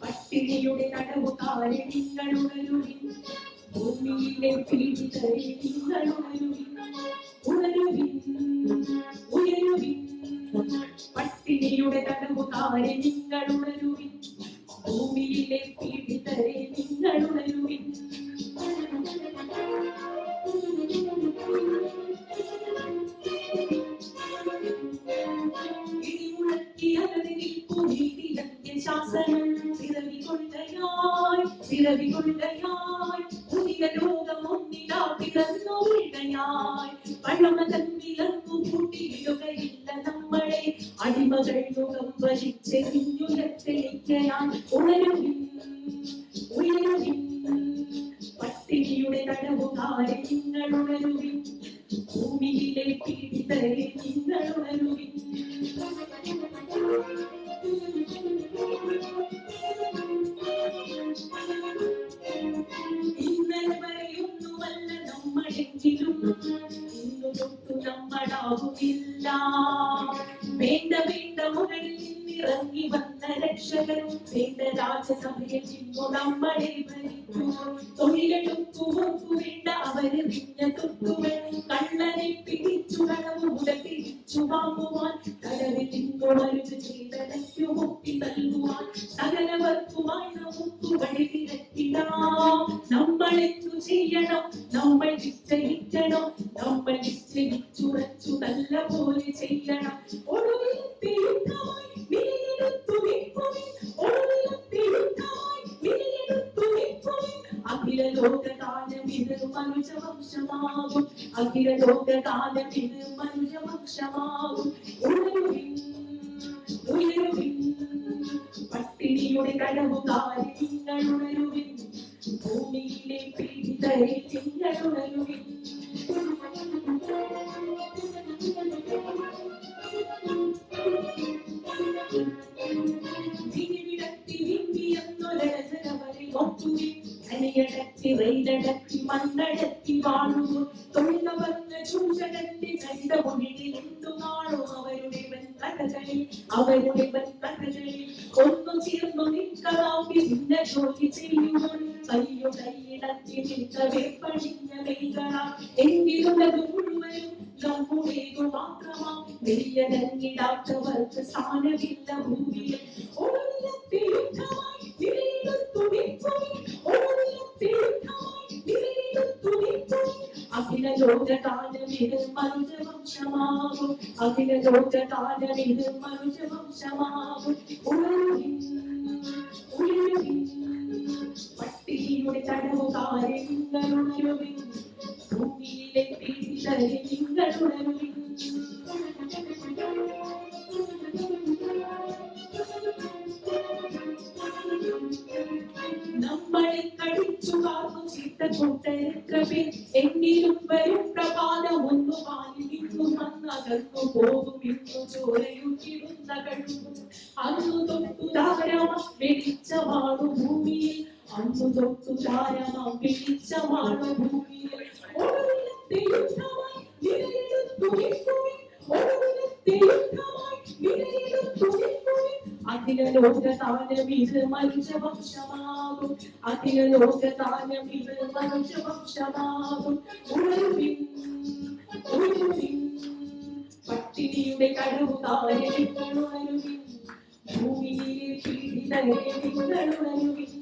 പട്ടിണിയുടെ തടവുകാരെ നിങ്ങളുണരുവിൻ, ഭൂമിയിലെ പീഡിതരെ നിങ്ങളുണരുവിൻ, ഉണരുവിൻ ഉയരുവിൻ. പട്ടിണിയുടെ തടവുകാരെ നിങ്ങളുണരുവിൻ, ഭൂമിയിലെ പീഡിതരെ നിങ്ങളുണരുവിൻ. ശാസനം പിറവികൊണ്ടയായി പുതിയ ലോകം ഒന്നിലാ പിറന്നു വീഴയായി. പഴമതന്നിലങ്ങു കൂട്ടിയിടുകയില്ല നമ്മളെ, അടിമകൾ മുഖം വലിച്ചെറിഞ്ഞുയർത്തെളിക്കയാൽ ഉണരുവിൻ ഉയരുവിൻ. പട്ടിണിയുടെ തടവുകാരെ നിങ്ങളുണരുവിൻ, ഭൂമിയിലെ പീഡിതരെ നിങ്ങളുണരുവിൻ. ഇന്നലെ വരെയൊന്നുമല്ല നമ്മളെങ്കിലും ഇന്നു തൊട്ടു നമ്മളാകുന്നില്ല. വേണ്ട വേണ്ട മുകളിൽ നിന്നിറങ്ങി വന്ന രക്ഷകൻ വേണ്ട രാജസഭയിൽ നിന്നു നമ്മളെ ഭരിക്കൂ. തൊഴിലെടുക്കുവോക്കു വേണ്ട അവര് വിഞ്ഞ തൊട്ടുകൾ, കള്ളനെ പിടിച്ചു കളവ് മുതൽ തിരിച്ചു വാങ്ങുവാൻ, കടവിൽ നിന്നു മരുന്ന് ചെയ്തടയ്ക്കു മുപ്പി നൽകുവാൻ, സകലവർക്കുമായി നമുക്ക് വഴി തിരക്കിടാം. നമ്മളെന്തു ചെയ്യണം? നമ്മൾ നിശ്ചയിക്കണം. നമ്മൾ നിശ്ചയിച്ചുറച്ചു നല്ല പോലെ ചെയ്യണം. ഒടുവിലത്തെ യുദ്ധമായി വിലയെടുത്തു നിൽക്കുവിൻ, ഒടുവിലത്തെ യുദ്ധമായി വിലയെടുത്തു നിൽക്കുവിൻ. അഖില ലോകകാലം ഇത് മനുഷ്യവംശമാകും, അഖില ലോകകാലം ഇത് മനുഷ്യവംശമാകും. ഉണരുവിൻ ഉയരുവിൻ. പട്ടിണിയുടെ തടവുകാരെ നിങ്ങളുണരുവിൻ, ഭൂമിയിലെ പീഡിതരെ നിങ്ങളുണരുവിൻ. വിടത്തി വിമ്പിയെന്നൊരവരെ ഒത്തുവിൻ, അണിയടക്കി റെയിലടക്കി മണ്ണടക്കി വാഴുന്നു. തൊഴിലവർന്ന ചൂഷകന്റെ ചരിത മൊഴിയിൽ എന്തു കാണും അവരുടെ കഥകളിൽ, അവരുടെ കഥകളിൽ. ഒന്നു ചേർന്നു നിൽക്കണം ഭിന്ന ജോലി ചെയ്യുവാൻ, കയ്യോ കൈയിടത്തി നിൽക്കവേ പണിഞ്ഞ മെയ്കളാം. എങ്കിലുള്ളത് മുഴുവനും നമ്മുടേതു മാത്രമാം, വെളിയടങ്ങിടാത്തവർക്ക് സ്ഥാനമില്ല ഭൂമിയിൽ. ഒടുവിലത്തെ യുദ്ധമായി വിലയെടുത്തു നിൽക്കുവിൻ, ഒടുവിലത്തെ യുദ്ധമായി വിലയെടുത്തു നിൽക്കുവിൻ. അഖില ലോകകാലം ഇത് മനുഷ്യവംശമാകും, അഖില ലോകകാലം ഇത് മനുഷ്യവംശമാകും. ഉണരുവിൻ ഉയരുവിൻ. പട്ടിണിയുടെ തടവുകാരെ നിങ്ങളുണരുവിൻ, ഭൂമിയിലെ പീഡിതരെ നിങ്ങളുണരുവിൻ. നമ്മളെ കടിച്ചു കാർന്നു ചീത്ത കൂട്ടരത്ര പേർ, എങ്കിലും വരും പ്രഭാതം ഒന്നു പാലിൽ നിന്നു വന്നകന്നു പോകും. ഇന്നു ചോരയുറ്റിടുന്ന കഴിവും അന്നു തൊട്ടു ധാരാളം വെളിച്ചമാണു ഭൂമിയിൽ, അന്നു തൊട്ടു ധാരാളം വെളിച്ചമാണു ഭൂമിയിൽ. ഒടുവിലത്തെ യുദ്ധമായി വിലയെടുത്തു നിൽക്കുവിൻ, ഒടുവിലത്തെ യുദ്ധമായി വിലയെടുത്തു നിൽക്കുവിൻ. അഖില ലോകകാലം ഇത് മനുഷ്യവംശമാകും, അഖില ലോകകാലം ഇത് മനുഷ്യവംശമാകും. ഉണരുവിൻ ഉണരുവിൻ. പട്ടിണിയുടെ തടവുകാരെ നിങ്ങളുണരുവിൻ, ഭൂമിയിലെ പീഡിതരെ നിങ്ങളുണരുവിൻ.